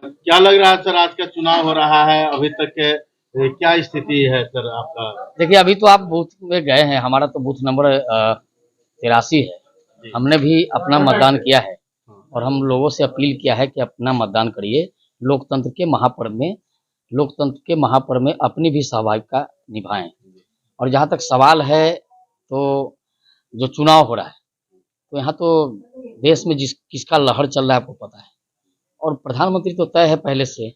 क्या लग रहा है सर, आज का चुनाव हो रहा है अभी तक के क्या स्थिति है सर आपका? देखिए, अभी तो आप बूथ में गए हैं, हमारा तो बूथ नंबर 83 है। जी। हमने भी अपना मतदान किया है हाँ। और हम लोगों से अपील किया है कि अपना मतदान करिए। लोकतंत्र के महापर्व में अपनी भी सहभागिता निभाएं। और जहाँ तक सवाल है, तो जो चुनाव हो रहा है, तो यहाँ तो देश में किसका लहर चल रहा है आपको पता है, और प्रधानमंत्री तो तय है पहले से।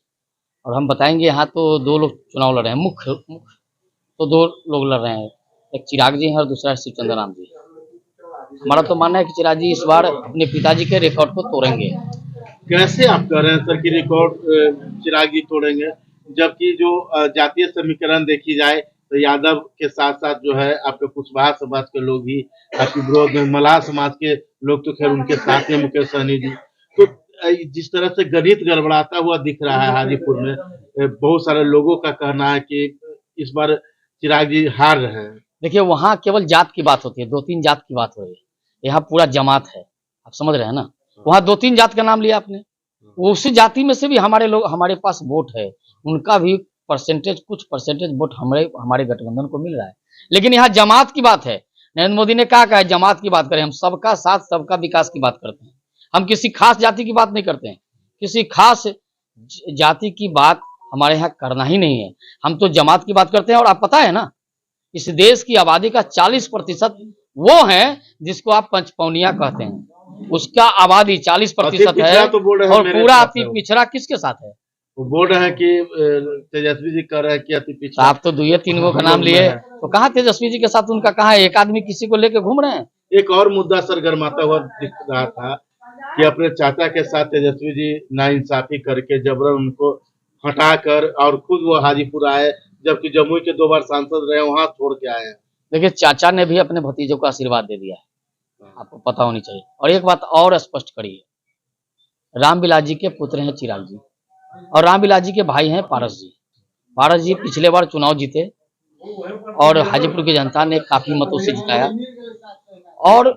और हम बताएंगे, यहाँ तो दो लोग चुनाव लड़ रहे हैं, मुख्य तो दो लोग लड़ रहे हैं, एक चिराग जी हैं और दूसरा शिवचंद्र राम जी। हमारा तो मानना है कि चिराग जी इस बार अपने पिताजी के रिकॉर्ड को तोड़ेंगे। कैसे आप कह रहे हैं सर कि रिकॉर्ड चिराग जी तोड़ेंगे, जबकि जो जातीय समीकरण देखी जाए तो यादव के साथ साथ जो है आपके कुशवाहा समाज के लोग भी आपके विरोध में, मल्लाह समाज के लोग तो खैर उनके साथ हैं, मुकेश सहनी जी। तो जिस तरह से गणित गड़बड़ाता हुआ दिख रहा है हाजीपुर में, बहुत सारे लोगों का कहना है कि इस बार चिराग जी हार रहे हैं। देखिए, वहाँ केवल जात की बात होती है, 2-3 जात की बात हो रही है। यहाँ पूरा जमात है, आप समझ रहे हैं ना। वहाँ 2-3 जात का नाम लिया आपने, उसी जाति में से भी हमारे पास वोट है, उनका भी कुछ परसेंटेज वोट हमारे गठबंधन को मिल रहा है। लेकिन यहाँ जमात की बात है। नरेंद्र मोदी ने कहा है जमात की बात करें, हम सबका साथ सबका विकास की बात करते हैं। हम किसी खास जाति की बात नहीं करते हैं, किसी खास जाति की बात हमारे यहाँ करना ही नहीं है। हम तो जमात की बात करते हैं। और आप पता है ना, इस देश की आबादी का 40% वो है जिसको आप पंचपौनिया कहते हैं, उसका आबादी 40% है। तो बोल रहे हैं और मेरे पूरा साथ अति है वो। पिछड़ा किसके साथ है? वो बोल रहे हैं कि तेजस्वी जी कह रहे हैं कि अति तो पिछड़ा। आप तो 2-3 गो का नाम लिए, तो कहाँ तेजस्वी जी के साथ उनका कहाँ है? एक आदमी किसी को लेके घूम रहे हैं। एक और मुद्दा सर गरमाता हुआ दिख रहा था कि अपने चाचा के साथ तेजस्वी जी नाइंसाफी करके जबरन उनको हटाकर और खुद वो हाजीपुर आए, जबकि जमुई के 2 बार सांसद रहे, वहां छोड़ के आए हैं। देखिए, चाचा ने भी अपने भतीजों को आशीर्वाद दे दिया है, आपको पता होनी चाहिए। और एक बात और स्पष्ट करिए, रामविलास जी के पुत्र हैं चिराग जी, और रामविलास जी के भाई हैं पारस जी। पारस जी पिछले बार चुनाव जीते और हाजीपुर की जनता ने काफी मतों से जिताया, और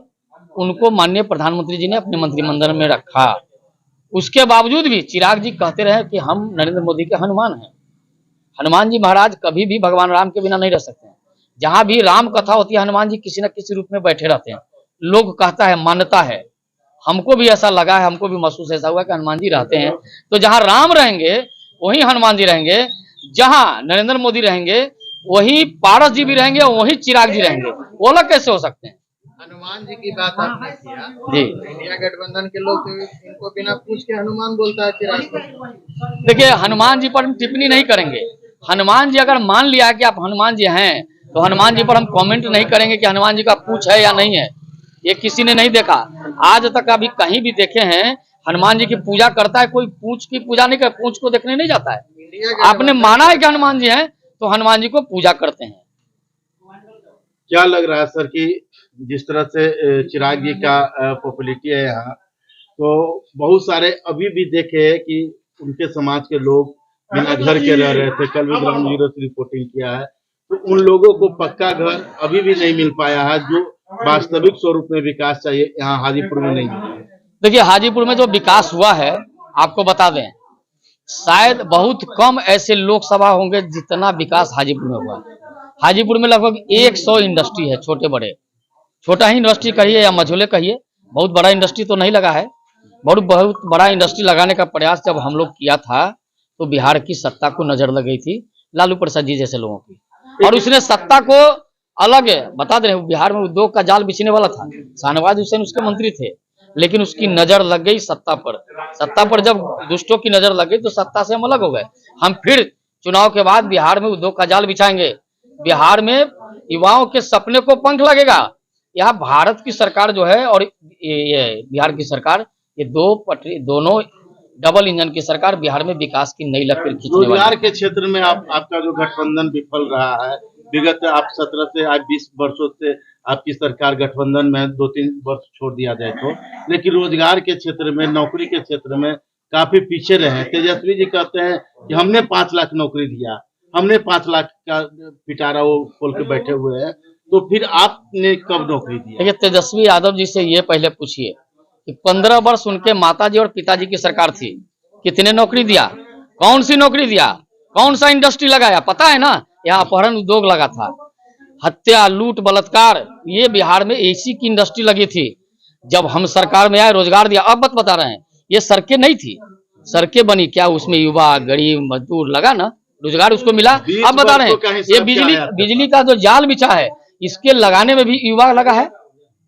उनको माननीय प्रधानमंत्री जी ने अपने मंत्रिमंडल में रखा। उसके बावजूद भी चिराग जी कहते रहे कि हम नरेंद्र मोदी के हनुमान हैं। हनुमान जी महाराज कभी भी भगवान राम के बिना नहीं रह सकते हैं। जहां भी राम कथा होती है, हनुमान जी किसी न किसी रूप में बैठे रहते हैं। लोग कहता है, मान्यता है, हमको भी ऐसा लगा है, हमको भी महसूस ऐसा हुआ कि हनुमान जी रहते हैं। तो जहां राम रहेंगे वहीं हनुमान जी रहेंगे, जहां नरेंद्र मोदी रहेंगे वहीं पारस जी भी रहेंगे, वहीं चिराग जी रहेंगे। वो अलग कैसे हो सकते हैं? हनुमान जी की बात आपने किया जी, इंडिया गठबंधन के लोग तो इनको बिना पूछ के हनुमान बोलता है चिराग को। देखिए, हनुमान जी पर हम टिप्पणी नहीं करेंगे। हनुमान जी अगर मान लिया कि आप हनुमान जी हैं, तो हनुमान जी पर हम कमेंट नहीं करेंगे कि हनुमान जी का पूछ है या नहीं है। ये किसी ने नहीं देखा आज तक, अभी कहीं भी देखे हैं हनुमान जी की पूजा करता है कोई? पूछ की पूजा नहीं कर, पूछ को देखने नहीं जाता है। आपने माना है कि हनुमान जी हैं, तो हनुमान जी को पूजा करते हैं। क्या लग रहा है सर कि जिस तरह से चिराग जी का पॉपुलैरिटी है यहाँ, तो बहुत सारे अभी भी देखे कि उनके समाज के लोग बिना घर के रह रहे थे। कल भी ग्राउंड जीरो से रिपोर्टिंग किया है, तो उन लोगों को पक्का घर अभी भी नहीं मिल पाया है, जो वास्तविक स्वरूप में विकास चाहिए यहाँ हाजीपुर में नहीं है। देखिए, हाजीपुर में जो विकास हुआ है, आपको बता दें, शायद बहुत कम ऐसे लोकसभा होंगे जितना विकास हाजीपुर में हुआ। हाजीपुर में लगभग 100 इंडस्ट्री है, छोटे बड़े। छोटा ही इंडस्ट्री कहिए या मझोले कहिए, बहुत बड़ा इंडस्ट्री तो नहीं लगा है। बहुत बड़ा इंडस्ट्री लगाने का प्रयास जब हम लोग किया था, तो बिहार की सत्ता को नजर लग गई थी, लालू प्रसाद जी जैसे लोगों की, और उसने सत्ता को अलग बता दे रहे, बिहार में उद्योग का जाल बिछने वाला था। शाहनवाज हुसैन उसके मंत्री थे, लेकिन उसकी नजर लग गई सत्ता पर। सत्ता पर जब दुष्टों की नजर लग गई, तो सत्ता से हम अलग हो गए। हम फिर चुनाव के बाद बिहार में उद्योग का जाल बिछाएंगे, बिहार में युवाओं के सपने को पंख लगेगा। यहाँ भारत की सरकार जो है और ये बिहार की सरकार, ये दोनों डबल इंजन की सरकार बिहार में विकास की नई लकीर खींचने वाली है। रोजगार के क्षेत्र में आपका जो गठबंधन विफल रहा है, विगत आप 17 से आज 20 वर्षों से आपकी सरकार गठबंधन में 2-3 वर्ष छोड़ दिया जाए तो, लेकिन रोजगार के क्षेत्र में, नौकरी के क्षेत्र में काफी पीछे रहे हैं। तेजस्वी जी कहते हैं कि हमने 5 लाख नौकरी दिया, हमने 5 लाख का पिटारा वो खोल के बैठे हुए हैं, तो फिर आपने कब नौकरी दिया? देखिए, तेजस्वी यादव जी से ये पहले पूछिए कि 15 वर्ष उनके माताजी और पिताजी की सरकार थी, कितने नौकरी दिया, कौन सी नौकरी दिया, कौन सा इंडस्ट्री लगाया, पता है ना। यहाँ अपहरण उद्योग लगा था, हत्या, लूट, बलात्कार, ये बिहार में ऐसी की इंडस्ट्री लगी थी। जब हम सरकार में आए, रोजगार दिया। अब बता रहे हैं, ये सड़कें नहीं थी, सड़कें बनी क्या, उसमें युवा, गरीब, मजदूर लगा ना, रोजगार उसको मिला। अब बता रहे हैं, ये बिजली का जो जाल बिछा है, इसके लगाने में भी युवा लगा है,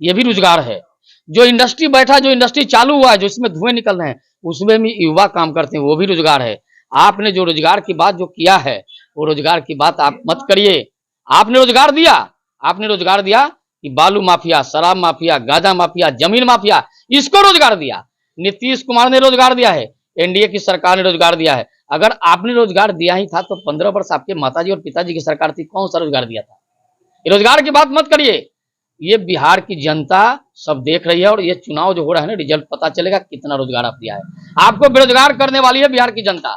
ये भी रोजगार है। जो इंडस्ट्री बैठा, जो इंडस्ट्री चालू हुआ है, जो इसमें धुएं निकल रहे हैं, उसमें भी युवा काम करते हैं, वो भी रोजगार है। आपने जो रोजगार की बात जो किया है, वो रोजगार की बात आप मत करिए। आपने रोजगार दिया, आपने रोजगार दिया कि बालू माफिया, शराब माफिया, गांजा माफिया, जमीन माफिया, इसको रोजगार दिया। नीतीश कुमार ने रोजगार दिया है, एनडीए की सरकार ने रोजगार दिया है। अगर आपने रोजगार दिया ही था तो 15 वर्ष आपके माताजी और पिताजी की सरकार थी, कौन सा रोजगार दिया था? ये रोजगार की बात मत करिए। ये बिहार की जनता सब देख रही है, और ये चुनाव जो हो रहा है ना, रिजल्ट पता चलेगा कितना रोजगार आप दिया है। आपको बेरोजगार करने वाली है बिहार की जनता।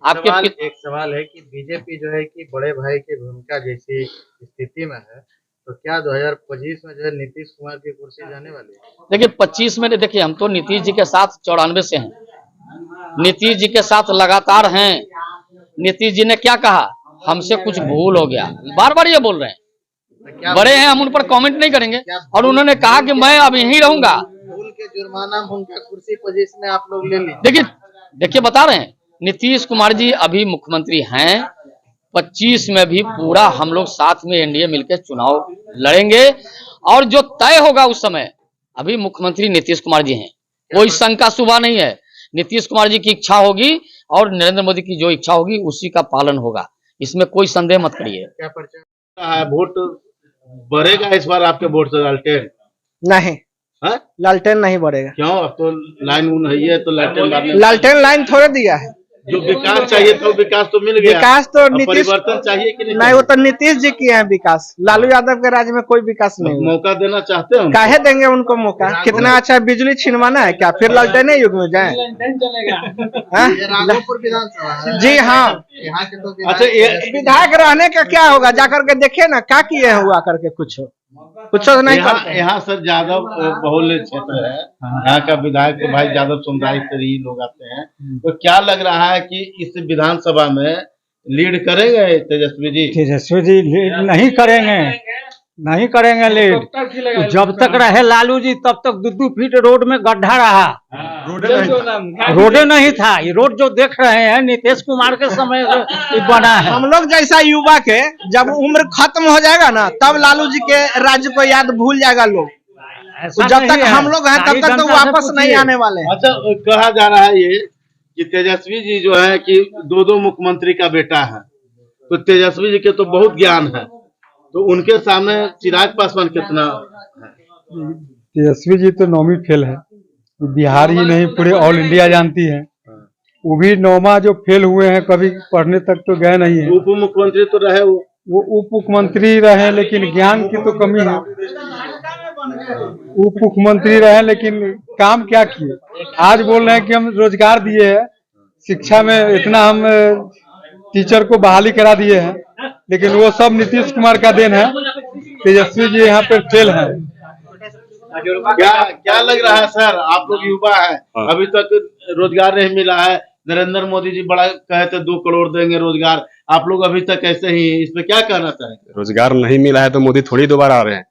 आपके एक सवाल है कि बीजेपी जो है कि बड़े भाई की भूमिका जैसी स्थिति में है, तो क्या 2025 में जो है नीतीश कुमार की कुर्सी जाने वाली है? देखिए 25 में, देखिए हम तो नीतीश जी के साथ 94 से हैं, नीतीश जी के साथ लगातार हैं। नीतीश जी ने क्या कहा, हमसे कुछ भूल हो गया, बार बार ये बोल रहे हैं। बड़े हैं, हम उन पर कमेंट नहीं करेंगे। और उन्होंने कहा कि मैं अब यहीं रहूंगा। भूल के जुर्माना उनका कुर्सी पोजीशन में आप लोग ले लीजिए। देखिए बता रहे हैं, नीतीश कुमार जी अभी मुख्यमंत्री हैं। 25 में भी पूरा हम लोग साथ में एनडीए मिलकर चुनाव लड़ेंगे, और जो तय होगा उस समय, अभी मुख्यमंत्री नीतीश कुमार जी हैं, कोई शंका सुबह नहीं है। नीतीश कुमार जी की इच्छा होगी और नरेंद्र मोदी की जो इच्छा होगी उसी का पालन होगा, इसमें कोई संदेह मत करिए। क्या परिचय वोट बढ़ेगा इस बार आपके वोट से लालटेन? नहीं, हाँ? लालटेन नहीं बढ़ेगा। क्यों? अब तो लाइन उन है तो लालटेन लालटेन लाइन थोड़े दिया है। जो विकास चाहिए था विकास तो मिल गया, विकास तो अब नीतीश, परिवर्तन चाहिए कि नहीं वो तो नीतीश जी किए हैं विकास। लालू यादव के राज्य में कोई विकास नहीं हुआ। मौका देना चाहते हैं? काहे देंगे उनको मौका? कितना अच्छा है, बिजली छिनवाना है क्या? फिर लालटेन युग में जाए? ये राघोपुर विधानसभा है। जी हाँ, यहाँ के तो अच्छा, विधायक रहने का क्या होगा? जाकर के देखिए ना, क्या किए हैं हुआ करके, कुछ तो नहीं करते। यहाँ सर यादव बहुल्य क्षेत्र है, यहाँ का विधायक तो भाई यादव समुदाय से ही लोग आते हैं। तो क्या लग रहा है कि इस विधानसभा में लीड करेंगे तेजस्वी जी? तेजस्वी जी लीड नहीं करेंगे, नहीं करेंगे लीड। तो जब तक रहे लालू जी तब तक 2-2 फीट रोड में गड्ढा रहा, रोडे नहीं था। ये रोड जो देख रहे हैं नीतीश कुमार के समय से बना है। हम लोग जैसा युवा के जब उम्र खत्म हो जाएगा ना, तब लालू जी के राज्य को याद भूल जाएगा लोग। तो जब तक हम लोग हैं तब तक तो वापस नहीं आने वाले। अच्छा, कहा जा रहा है ये कि तेजस्वी जी जो है कि 2 मुख्यमंत्री का बेटा है, तो तेजस्वी जी के तो बहुत ज्ञान है, तो उनके सामने चिराग पासवान कितना? तेजस्वी जी तो 9वीं फेल है, बिहार ही नहीं पूरे ऑल इंडिया जानती है। वो भी 9वां जो फेल हुए हैं, कभी पढ़ने तक तो गए नहीं है। उप मुख्यमंत्री तो रहे, वो उप मुख्यमंत्री रहे लेकिन ज्ञान की तो कमी है। उप मुख्यमंत्री रहे लेकिन काम क्या किए? आज बोल रहे हैं कि हम रोजगार दिए हैं, शिक्षा में इतना हम टीचर को बहाली करा दिए हैं, लेकिन वो सब नीतीश कुमार का देन है। तेजस्वी जी यहाँ पर फेल है। क्या लग रहा है सर, आप लोग युवा है, अभी तक रोजगार नहीं मिला है। नरेंद्र मोदी जी बड़ा कहे थे 2 करोड़ देंगे रोजगार, आप लोग अभी तक ऐसे ही, इस पे क्या कहना चाहेंगे? रोजगार नहीं मिला है तो मोदी थोड़ी दोबारा आ रहे हैं,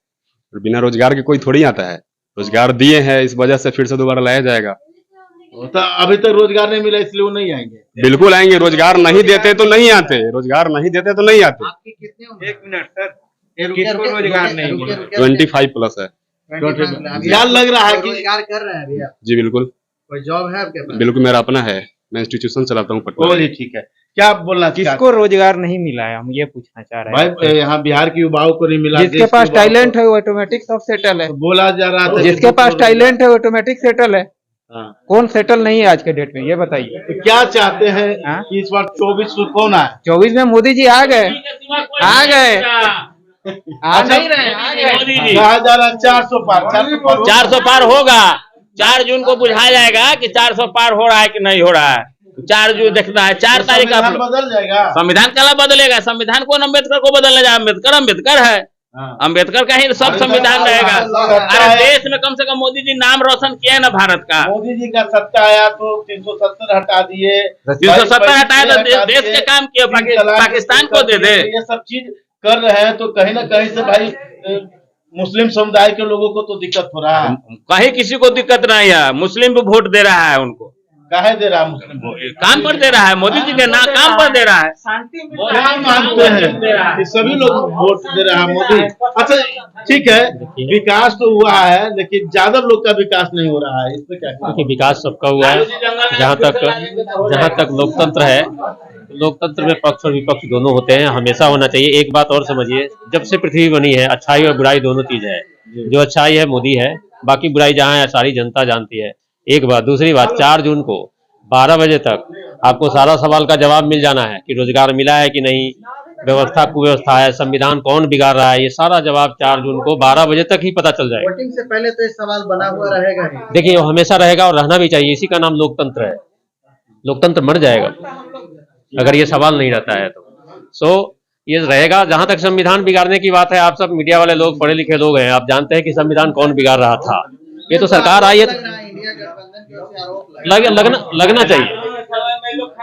बिना रोजगार के कोई थोड़ी आता है। रोजगार दिए हैं, इस वजह से फिर से दोबारा लाया जाएगा। तो अभी तक रोजगार नहीं मिला इसलिए वो नहीं आएंगे? बिल्कुल आएंगे, रोजगार नहीं देते तो नहीं आते, रोजगार नहीं देते तो नहीं आते। आपकी कितनी उम्र? 1 मिनट सर, किसको रोजगार नहीं? 25+ है। क्या लग रहा है कि रोजगार कर रहे हैं अभी आप? जी बिल्कुल, कोई जॉब है आपके पास? बिल्कुल मेरा अपना है, मैं इंस्टीट्यूशन चलाता हूँ पटना। जी ठीक है, क्या बोलना चाहते? किसको रोजगार नहीं मिला है, हम ये पूछना चाह रहे हैं। भाई यहाँ बिहार के युवाओं को नहीं मिला, जिसके पास टैलेंट है वो ऑटोमेटिक सब सेटल है। बोला जा रहा था जिसके पास टैलेंट है वो ऑटोमेटिक सेटल है। हाँ। कौन सेटल नहीं है आज के डेट में, ये बताइए। तो क्या चाहते हैं हाँ? कि इस बार 24 में कौन आए? 24 में मोदी जी आ गए, आ गए, आ नहीं रहे, आ गए। कहा जा रहा है 400 पार, 400 पार होगा। 4 जून को बुझाया जाएगा कि 400 पार हो रहा है कि नहीं हो रहा है। 4 जून देखना है, 4 तारीख का बदल जाएगा। संविधान कला बदलेगा, संविधान कौन अम्बेडकर को बदलने जाए? अम्बेडकर है। अम्बेडकर का ही सब संविधान रहेगा। अरे देश में कम से कम मोदी जी नाम रोशन किए हैं ना भारत का। मोदी जी का सत्ता आया तो 370 हटा दिए, 370 हटाए तो देश के काम किए, पाकिस्तान को दे दे। ये सब चीज कर रहे हैं तो कहीं ना कहीं से भाई मुस्लिम समुदाय के लोगों को तो दिक्कत हो रहा है। कहीं किसी को दिक्कत नहीं है, मुस्लिम भी वोट दे रहा है उनको। काहे दे रहा है मुस्लिम? काम पर दे रहा है, मोदी जी के ना काम पर दे रहा है। क्या मानते हैं कि सभी लोग वोट दे रहा है मोदी? अच्छा ठीक है, विकास तो हुआ है लेकिन यादव लोग का विकास नहीं हो रहा है, इसमें क्या कहें? देखिए विकास सबका हुआ है। जहाँ तक लोकतंत्र है, लोकतंत्र में पक्ष और विपक्ष दोनों होते हैं, हमेशा होना चाहिए। एक बात और समझिए, जब से पृथ्वी बनी है अच्छाई और बुराई दोनों चीज है। जो अच्छाई है मोदी है, बाकी बुराई जहाँ है सारी जनता जानती है। एक बात, दूसरी बात, 4 जून को 12 बजे तक आपको सारा सवाल का जवाब मिल जाना है कि रोजगार मिला है कि नहीं, व्यवस्था कुव्यवस्था है, संविधान कौन बिगाड़ रहा है, ये सारा जवाब 4 जून को 12 बजे तक ही पता चल जाएगा। वोटिंग से पहले तो ये सवाल बना हुआ रहेगा ही। देखिए वो हमेशा रहेगा और रहना भी चाहिए, इसी का नाम लोकतंत्र है। लोकतंत्र मर जाएगा अगर ये सवाल नहीं रहता है तो ये रहेगा। जहां तक संविधान बिगाड़ने की बात है, आप सब मीडिया वाले लोग पढ़े लिखे लोग हैं, आप जानते हैं कि संविधान कौन बिगाड़ रहा था। ये तो सरकार आई है, इंडिया गठबंधन की ओर से आरोप लगना चाहिए।